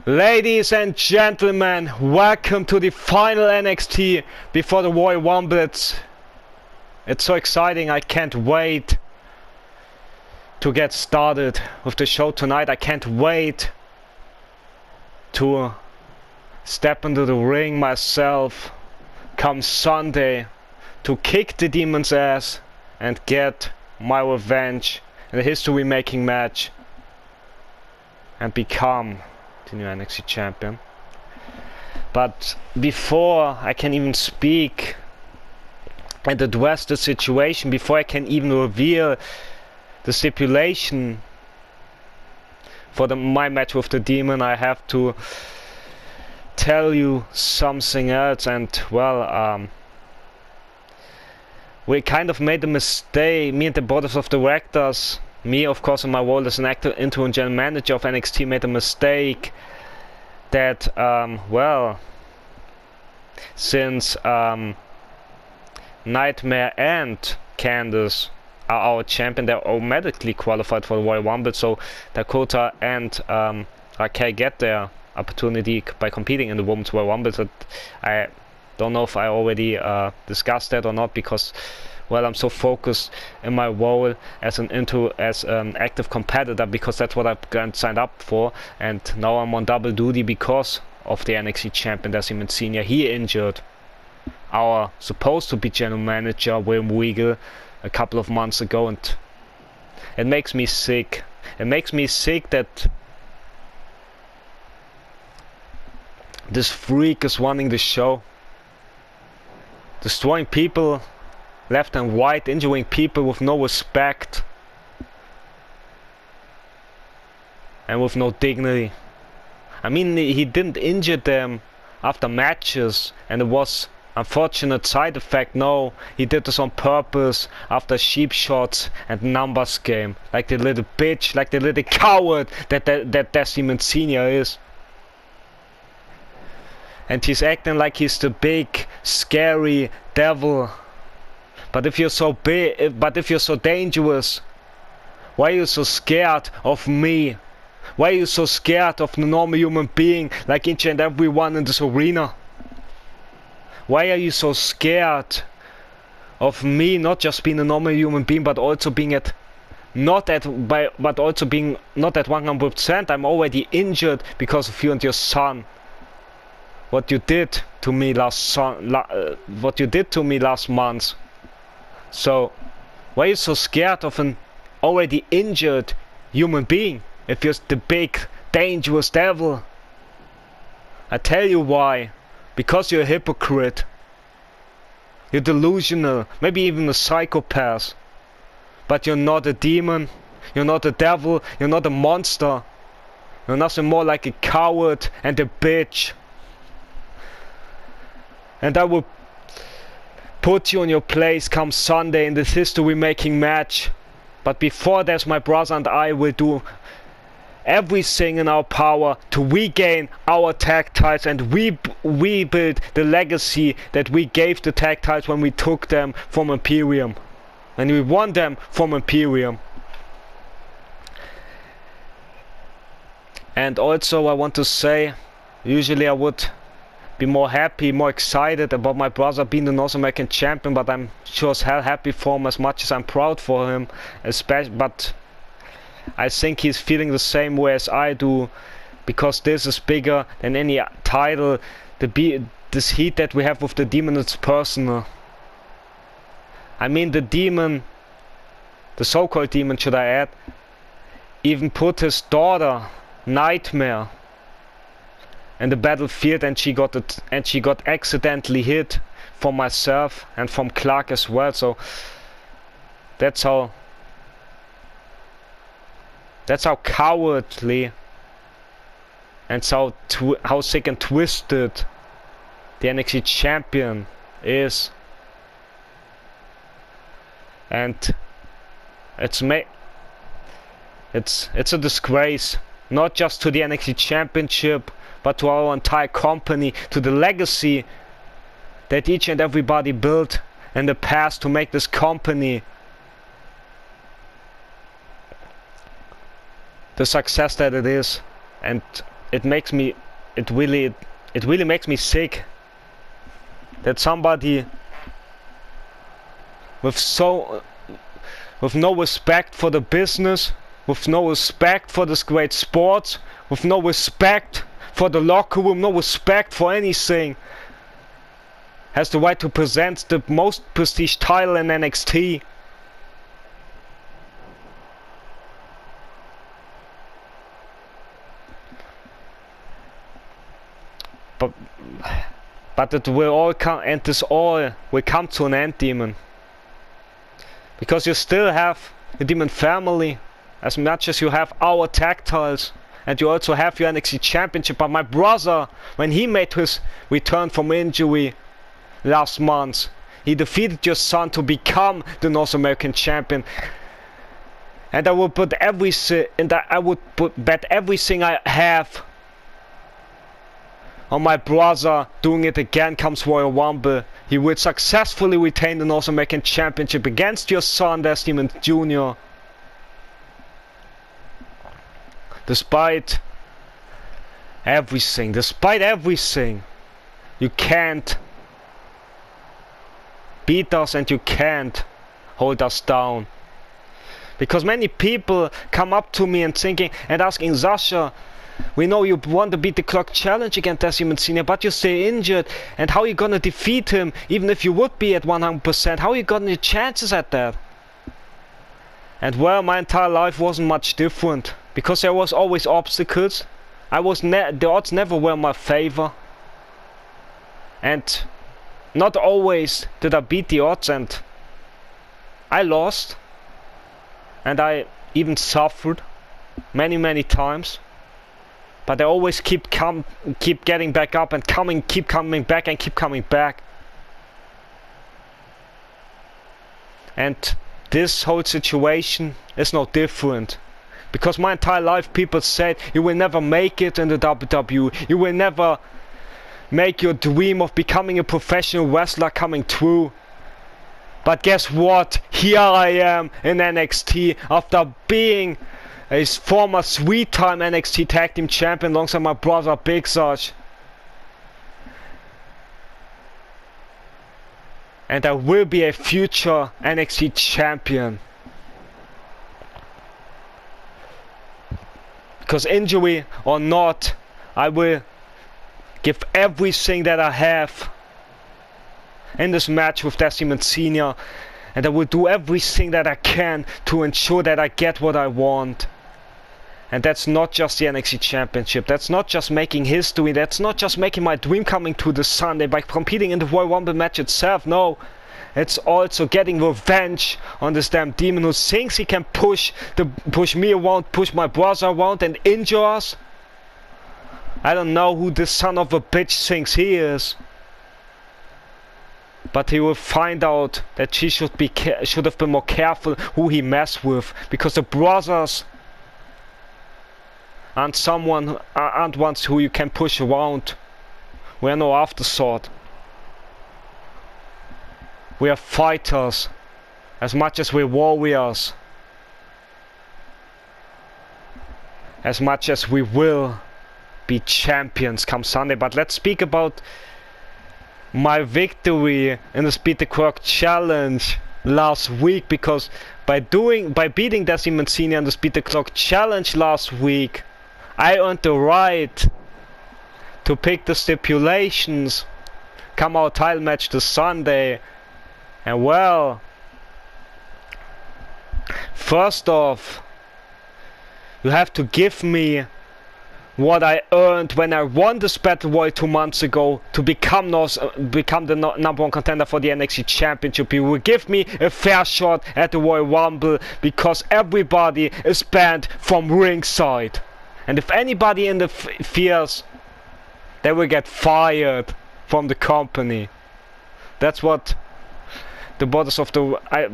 Ladies and gentlemen, welcome to the final NXT before the Royal Rumble. It's so exciting. I can't wait to get started with the show tonight. I can't wait to step into the ring myself come Sunday to kick the Demon's ass and get my revenge in a history-making match and become the new NXT champion. But before I can even speak and address the situation, before I can even reveal the stipulation for my match with the Demon, I have to tell you something else. And well, we kind of made a mistake. Me and the board of directors, me of course in my role as an actor, interim general manager of NXT, made a mistake that well, since Nightmare and Candice are our champion, they're automatically qualified for the Royal Rumble, so Dakota and Raquel get their opportunity by competing in the Women's Royal Rumble. So I don't know if I already discussed that or not, because well, I'm so focused in my role as an active competitor, because that's what I've signed up for, and now I'm on double duty because of the NXT champion Decimon Senior. He injured our supposed to be general manager William Regal a couple of months ago, and it makes me sick. It makes me sick that this freak is running the show, destroying people left and right, injuring people with no respect and with no dignity. I mean, he didn't injure them after matches and it was unfortunate side effect. No, he did this on purpose after sheep shots and numbers game, like the little bitch, like the little coward that Decimon Senior is. And he's acting like he's the big scary devil. But if you're so big, but if you're so dangerous, why are you so scared of me? Why are you so scared of the normal human being like each and everyone in this arena? Why are you so scared of me not just being a normal human being, but also being not at 100%? I'm already injured because of you and your son. What you did to me last month. So why are you so scared of an already injured human being if you're the big dangerous devil? I tell you why. Because you're a hypocrite. You're delusional, maybe even a psychopath. But you're not a demon, you're not a devil, you're not a monster. You're nothing more like a coward and a bitch. And I will put you in your place come Sunday in this history-making match. But before that, my brother and I will do everything in our power to regain our tag titles and rebuild the legacy that we gave the tag titles when we took them from Imperium. When we won them from Imperium. And also I want to say, usually I would be more happy, more excited about my brother being the North American champion, but I'm sure as hell happy for him as much as I'm proud for him, but I think he's feeling the same way as I do, because this is bigger than any title. This heat that we have with the Demon is personal. I mean, the Demon, the so-called Demon should I add, even put his daughter Nightmare in the battlefield, and she got accidentally hit from myself and from Clark as well. So that's how cowardly and how sick and twisted the NXT champion is. And it's a disgrace, not just to the NXT championship, but to our entire company, to the legacy that each and everybody built in the past to make this company the success that it is. And it really makes me sick that somebody with no respect for the business, with no respect for this great sport, with no respect for the locker room, no respect for anything, has the right to present the most prestige title in NXT. But it will all come, and this all will come to an end, Demon. Because you still have the Demon family, as much as you have our tag titles, and you also have your NXT Championship. But my brother, when he made his return from injury last month, he defeated your son to become the North American champion. And I would bet everything I have on my brother doing it again comes Royal Rumble. He will successfully retain the North American Championship against your son, Demon Jr. Despite everything, you can't beat us and you can't hold us down. Because many people come up to me and asking, Sasha, we know you want to beat the clock challenge against Demon Senior, but you're still injured. And how are you gonna defeat him, even if you would be at 100%? How are you got any chances at that? And well, my entire life wasn't much different, because there was always obstacles. The odds never were in my favor. And not always did I beat the odds, and I lost. And I even suffered many times. But I always keep getting back up and keep coming back. And this whole situation is no different. Because my entire life people said, you will never make it in the WWE. You will never make your dream of becoming a professional wrestler coming true. But guess what? Here I am in NXT after being a former 3-time NXT Tag Team Champion alongside my brother Big Sarge. And I will be a future NXT Champion. Because injury or not, I will give everything that I have in this match with Demon Senior. And I will do everything that I can to ensure that I get what I want. And that's not just the NXT Championship. That's not just making history. That's not just making my dream coming true this Sunday by competing in the Royal Rumble match itself. No. It's also getting revenge on this damn demon who thinks he can push me around, push my brother around and injure us. I don't know who this son of a bitch thinks he is. But he will find out that he should have been more careful who he messed with. Because the brothers aren't ones who you can push around. We are no afterthought. We are fighters as much as we're warriors. As much as we will be champions come Sunday. But let's speak about my victory in the Beat the Clock Challenge last week. Because by beating Demon Senior in the Beat the Clock Challenge last week, I earned the right to pick the stipulations come our title match this Sunday. And well, first off, you have to give me what I earned when I won this Battle Royal 2 months ago to become the number one contender for the NXT Championship. You will give me a fair shot at the Royal Rumble because everybody is banned from ringside. And if anybody interferes, they will get fired from the company. That's what the boards of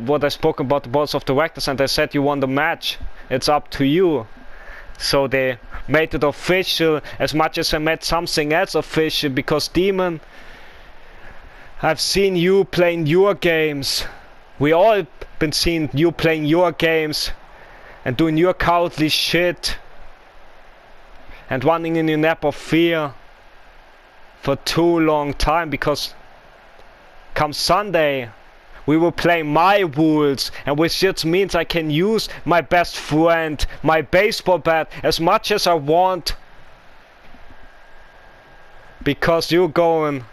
what I spoke about the boards of directors, and they said you won the match. It's up to you. So they made it official as much as I made something else official, because Demon, I've seen you playing your games. We all been seeing you playing your games and doing your cowardly shit. and running in a nap of fear for too long time, because come Sunday we will play my rules, and which just means I can use my best friend, my baseball bat, as much as I want, because you go and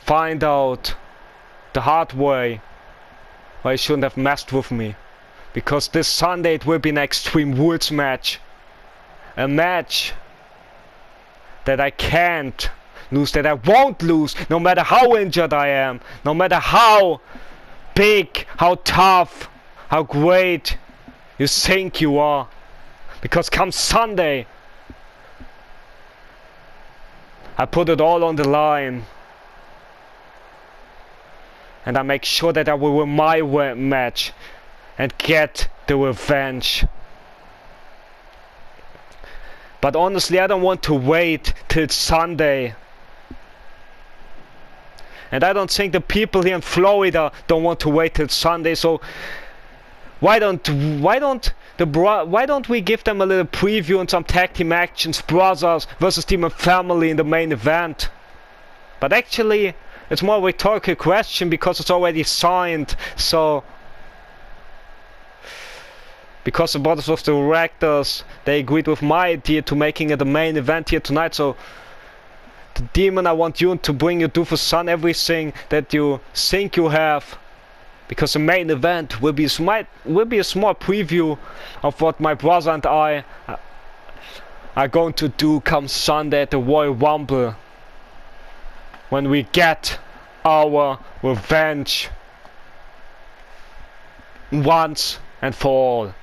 find out the hard way why you shouldn't have messed with me. Because this Sunday it will be an Extreme Rules match, a match that I can't lose, that I won't lose, no matter how injured I am, no matter how big, how tough, how great you think you are. Because come Sunday, I put it all on the line, and I make sure that I will win my match and get the revenge. But honestly, I don't want to wait till Sunday. And I don't think the people here in Florida don't want to wait till Sunday. So why don't we give them a little preview and some tag team actions, Brothers versus Team and Family in the main event? But actually, it's more a rhetorical question because it's already signed. So because the board of directors, they agreed with my idea to making it the main event here tonight. So the Demon, I want you to bring your Doofus Son everything that you think you have, because the main event will be a small preview of what my brother and I are going to do come Sunday at the Royal Rumble, when we get our revenge once and for all.